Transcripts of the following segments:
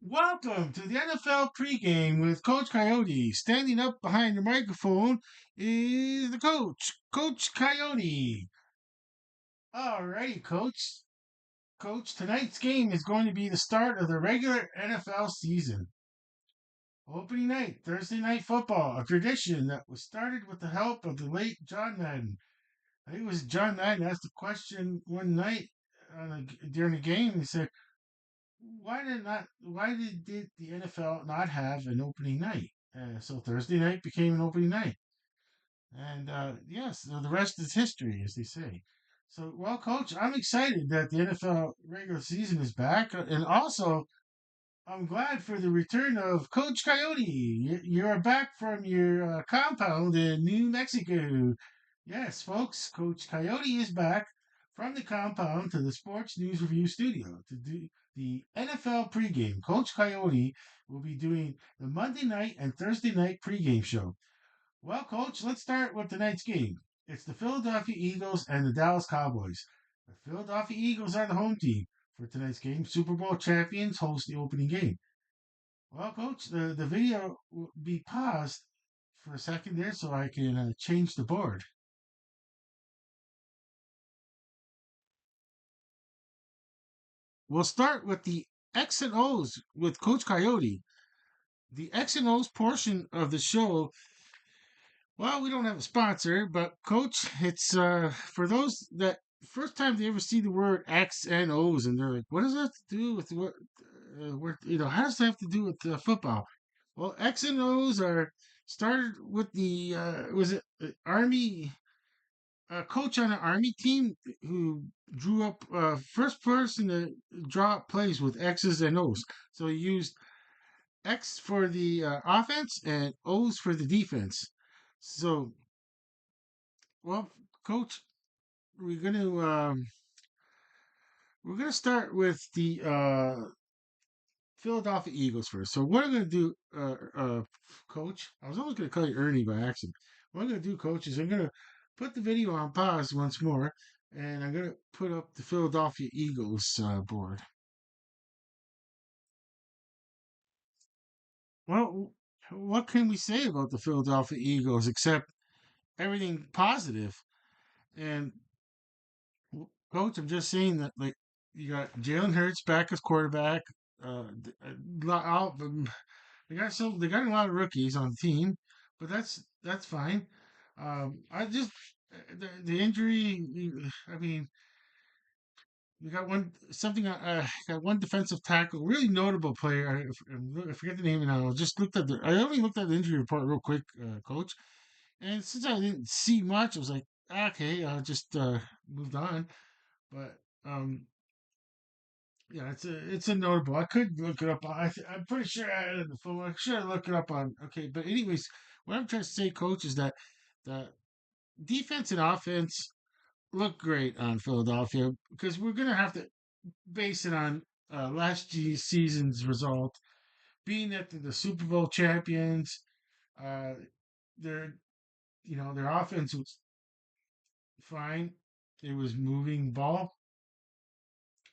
Welcome to the NFL pregame with Coach Coyote. Standing up behind the microphone is the coach, Coach Coyote. Alrighty, Coach. Coach, tonight's game is going to be the start of the regular NFL season. Opening night, Thursday night football, a tradition that was started with the help of the late John Madden. I think it was John Madden asked a question one night during the game. He said, why did the NFL not have an opening night? So Thursday night became an opening night, and yes, the rest is history, as they say. So, well, Coach, I'm excited that the NFL regular season is back, and also I'm glad for the return of Coach Coyote. You're back from your compound in New Mexico. Yes, folks, Coach Coyote is back from the compound to the Sports News Review studio to do the NFL pregame. Coach Coyote will be doing the Monday night and Thursday night pregame show. Well, Coach, let's start with tonight's game. It's the Philadelphia Eagles and the Dallas Cowboys. The Philadelphia Eagles are the home team for tonight's game. Super Bowl champions host the opening game. Well, Coach, the video will be paused for a second there so I can change the board. We'll start with the X and O's with Coach Coyote. The X and O's portion of the show. Well, we don't have a sponsor, but Coach, it's for those that first time they ever see the word X and O's, and they're like, "What does that have to do with how does that have to do with football?" Well, X and O's are started with the was it Army a coach on an Army team who drew up first person to draw up plays with X's and O's. So he used X for the offense and O's for the defense. So, well, coach, we're gonna um, we're gonna start with the Philadelphia Eagles first. So, what I'm gonna do, coach, I was almost gonna call you Ernie by accident. What I'm gonna do, coach, is I'm gonna put the video on pause once more, and I'm gonna put up the Philadelphia Eagles board. Well, what can we say about the Philadelphia Eagles except everything positive? And coach, I'm just saying that like you got Jalen Hurts back as quarterback. They got a lot of rookies on the team, but that's fine. I just the injury. I mean, we got got one defensive tackle, really notable player. I forget the name now. I just looked at I only looked at the injury report real quick, coach. And since I didn't see much, I was like, okay, I'll just moved on. But um, yeah, it's a notable. I could look it up. I'm pretty sure I had it on the phone. I should look it up on. Okay, but anyways, what I'm trying to say, coach, is that the defense and offense look great on Philadelphia because we're gonna have to base it on season's result, being that they're the Super Bowl champions. Uh, their their offense was fine. It was moving ball,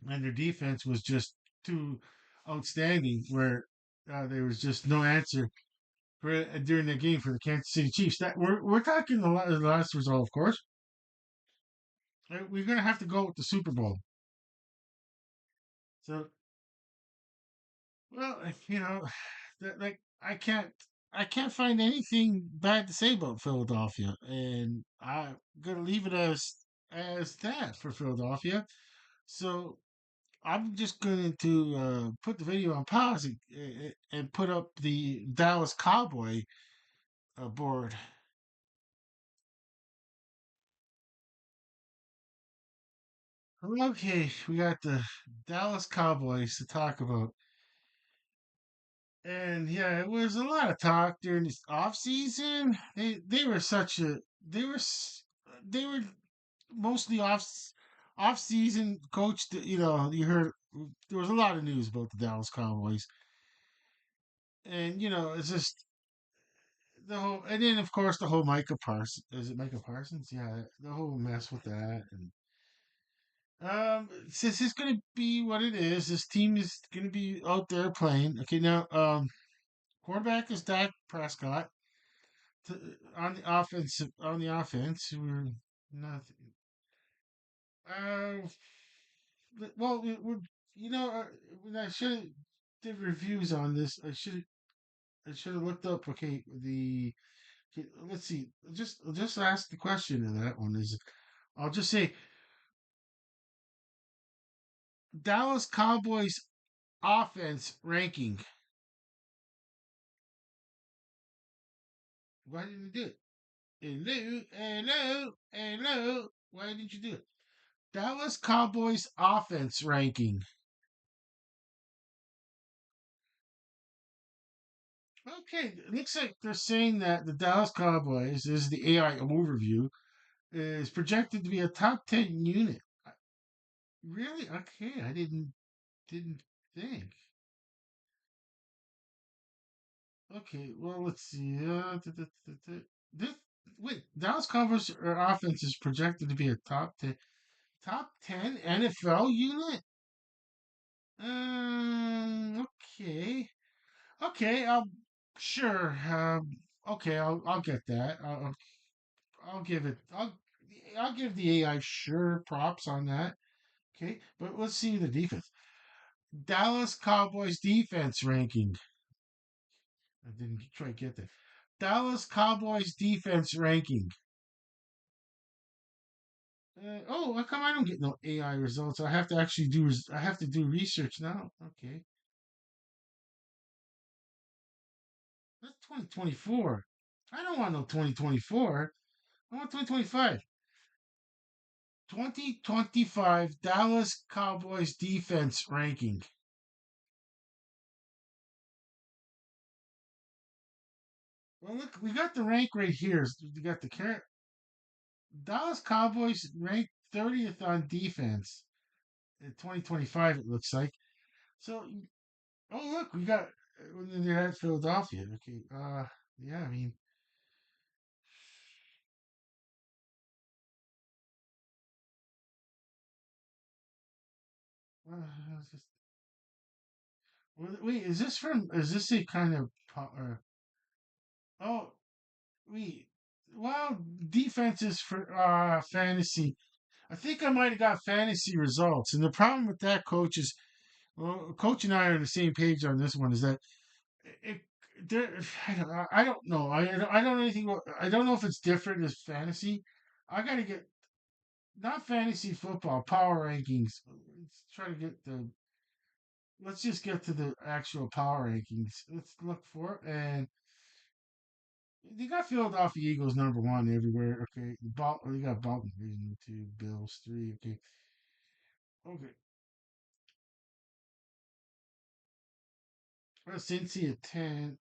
and their defense was just too outstanding. Where there was just no answer for during the game for the Kansas City Chiefs. That we're talking the last result, of course. We're gonna have to go with the Super Bowl. So, well, like I can't find anything bad to say about Philadelphia, and I'm gonna leave it as that for Philadelphia. So I'm just going to put the video on pause and put up the Dallas Cowboy board. Okay, we got the Dallas Cowboys to talk about. And yeah, it was a lot of talk during this off season. They were such a they were mostly off season coached. You heard there was a lot of news about the Dallas Cowboys, and it's just the whole, and then of course the whole Micah Parsons. Is it Micah Parsons? Yeah, the whole mess with that, Since it's gonna be what it is, this team is gonna be out there playing. Okay, now quarterback is Dak Prescott. On the offense, we're not. Uh, well, we're you know, when I should have did reviews on this. I should have looked up. Okay, okay, let's see. Just ask the question in that one is. I'll just say Dallas Cowboys offense ranking. Why didn't you do it? Hello, hello, hello. Why didn't you do it? Dallas Cowboys offense ranking. Okay, it looks like they're saying that the Dallas Cowboys, this is the AI overview, is projected to be a top 10 unit. Really? Okay, I didn't think. Okay, well, let's see. This, wait, Dallas Cowboys offense is projected to be a top 10 NFL unit? Okay. Okay, sure. Okay, I'll get that. I'll give it. I'll give the AI sure props on that. Okay, but let's see the defense. Dallas Cowboys defense ranking. I didn't try to get that. Dallas Cowboys defense ranking. Oh, how come I don't get no AI results? I have to actually do. I have to do research now. Okay, that's 2024. I don't want no 2024. I want 2025. 2025 Dallas Cowboys defense ranking. Well, look, we got the rank right here. We got the Dallas Cowboys ranked 30th on defense in 2025. It looks like. So, oh look, we got when they're at Philadelphia. Okay, yeah, I mean, it's just, wait, is this from? Is this a kind of? Oh, wait. Well, defenses for fantasy. I think I might have got fantasy results. And the problem with that, coach, is well, coach and I are on the same page on this one. Is that it? There, I don't know. I don't know anything. I don't know if it's different as fantasy. I got to get not fantasy football power rankings. Let's try to get the. Let's just get to the actual power rankings. Let's look for it. And they got Philadelphia Eagles number one everywhere. Okay, they got Baltimore two, Bills three. Okay, okay. Cincy at 10.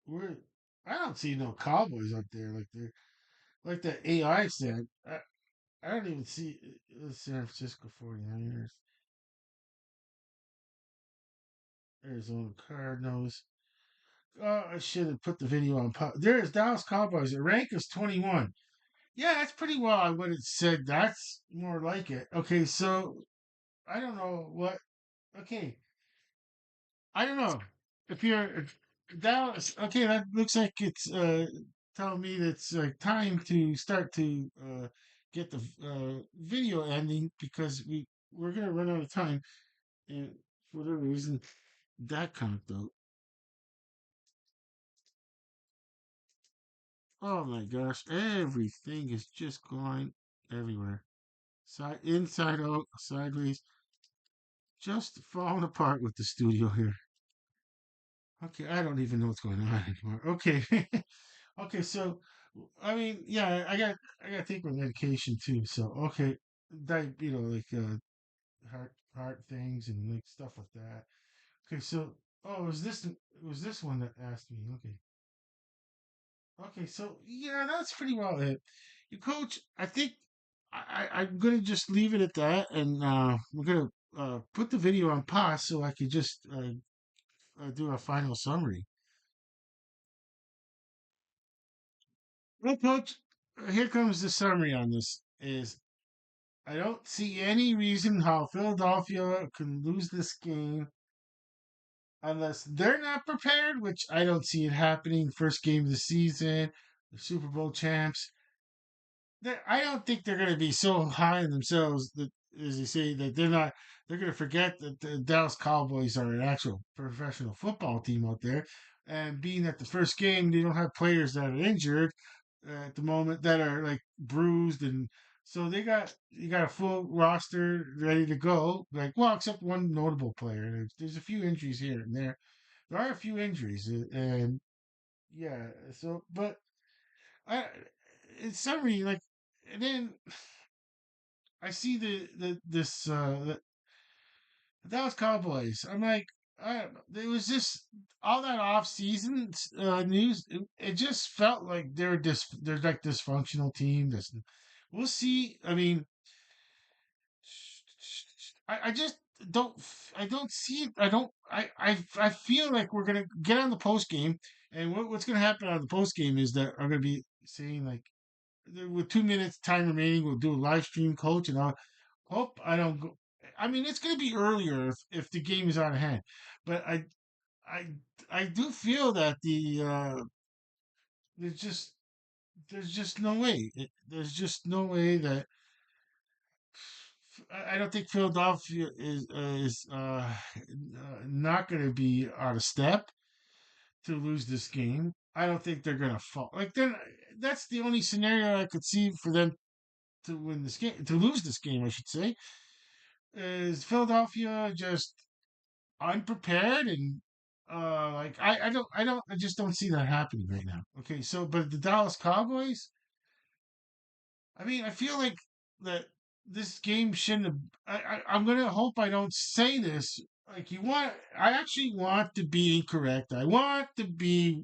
We're I don't see no Cowboys up there like the AI said. I don't even see the San Francisco 49ers, Arizona Cardinals. Oh, I should have put the video on. There's Dallas Cowboys. The rank is 21. Yeah, that's pretty well. I would have said that's more like it. Okay, so I don't know what. Okay, I don't know if Dallas. Okay, that looks like it's telling me that it's time to start to get the video ending because we're gonna run out of time, and for whatever reason that conked out. Oh my gosh, everything is just going everywhere, inside out, sideways, just falling apart with the studio here. Okay, I don't even know what's going on anymore. Okay. Okay, so I mean, yeah, I got to take my medication too. So okay, like heart things and like stuff like that. Okay, so oh, it was this one that asked me. Okay, okay, so yeah, that's pretty well it. You coach, I think I'm gonna just leave it at that, and we're gonna put the video on pause so I could just do a final summary. Well, coach, here comes the summary on this. Is I don't see any reason how Philadelphia can lose this game unless they're not prepared, which I don't see it happening. First game of the season, the Super Bowl champs. I don't think they're going to be so high in themselves that, as you say, that they're not. They're going to forget that the Dallas Cowboys are an actual professional football team out there. And being that the first game, they don't have players that are injured at the moment that are like bruised, and so they got you got a full roster ready to go. Like, well, except one notable player. There's a few injuries here and there. There are a few injuries, and yeah. So, but I, in summary, like, and then I see the Dallas Cowboys. I'm like, it was just all that off season news. It just felt like they're like dysfunctional team. We'll see. I mean, I just I don't see it. I feel like we're gonna get on the post game, and what's gonna happen on the post game is that I'm gonna be saying like, with 2 minutes time remaining, we'll do a live stream, coach, and I hope I don't go. I mean, it's going to be earlier if the game is out of hand, but I I do feel that there's just there's just no way. There's just no way that I don't think Philadelphia is not going to be out of step to lose this game. I don't think they're going to fall. Like, then that's the only scenario I could see for them to win this game, to lose this game, I should say, is Philadelphia just unprepared and like I just don't see that happening right now. Okay, so but the Dallas Cowboys, I mean, I feel like that this game shouldn't have. I'm gonna hope I don't say this. Like, I actually want to be incorrect. I want to be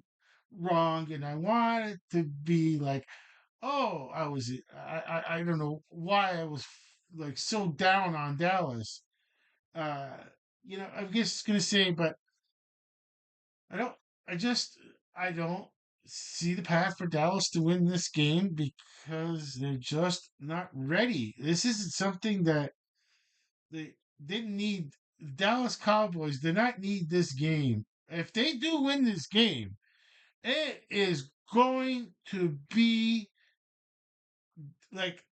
wrong, and I want it to be like, oh, I don't know why I was like so down on Dallas. Uh, I'm just gonna say, but I don't. I just I don't see the path for Dallas to win this game because they're just not ready. This isn't something that they didn't need. Dallas Cowboys did not need this game. If they do win this game, it is going to be like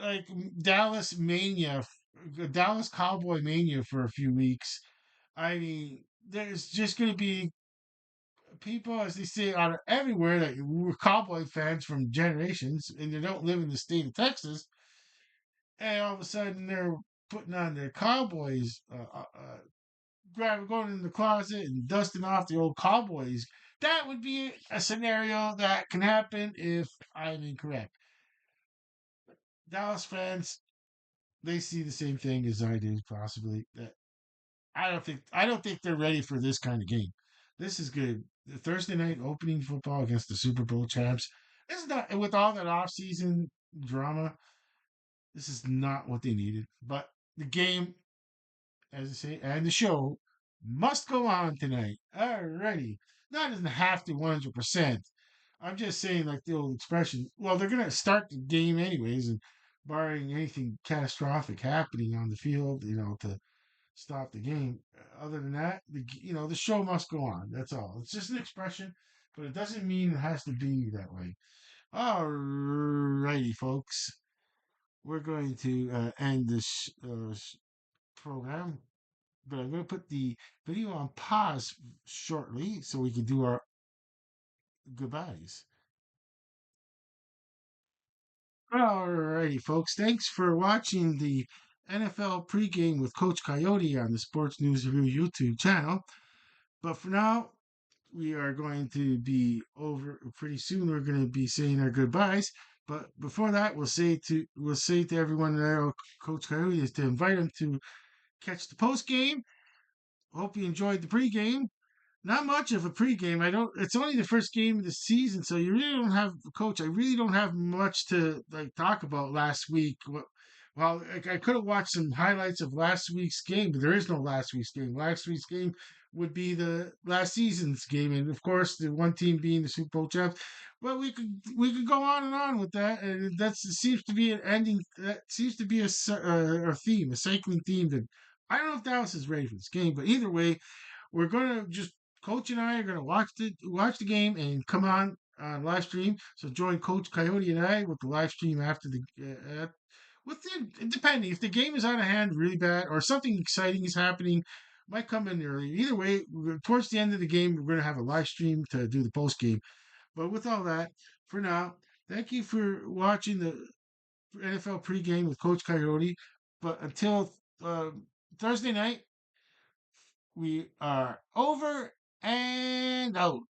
like Dallas mania, Dallas Cowboy mania for a few weeks. I mean, there's just going to be people, as they say, out of everywhere that were Cowboy fans from generations, and they don't live in the state of Texas, and all of a sudden they're putting on their Cowboys, going in the closet and dusting off the old Cowboys. That would be a scenario that can happen if I'm incorrect. Dallas fans, they see the same thing as I do, possibly. That I don't think they're ready for this kind of game. This is good. The Thursday night opening football against the Super Bowl champs. This is not with all that off-season drama. This is not what they needed. But the game, as I say, and the show must go on tonight. Alrighty. That doesn't have to 100%. I'm just saying, like the old expression. Well, they're gonna start the game anyways, and barring anything catastrophic happening on the field, to stop the game. Other than that, the show must go on. That's all. It's just an expression, but it doesn't mean it has to be that way. Alrighty, folks. We're going to end this program, but I'm going to put the video on pause shortly so we can do our goodbyes. Alrighty, folks. Thanks for watching the NFL pregame with Coach Coyote on the Sports News Review YouTube channel. But for now, we are going to be over pretty soon. We're going to be saying our goodbyes. But before that, we'll say to everyone there, Coach Coyote, is to invite them to catch the post game. Hope you enjoyed the pregame. Not much of a pregame. I don't. It's only the first game of the season, so you really don't have, Coach. I really don't have much to like talk about last week. Well, I could have watched some highlights of last week's game, but there is no last week's game. Last week's game would be the last season's game, and of course, the one team being the Super Bowl champs. But we could go on and on with that, and that seems to be an ending. That seems to be a theme, a cycling theme. That I don't know if Dallas is ready for this game, but either way, we're gonna just Coach and I are gonna watch the game and come on live stream. So join Coach Coyote and I with the live stream after the depending if the game is out of hand really bad or something exciting is happening, might come in early. Either way, towards the end of the game, we're gonna have a live stream to do the post game. But with all that, for now, thank you for watching the NFL pregame with Coach Coyote. But until Thursday night, we are over and out.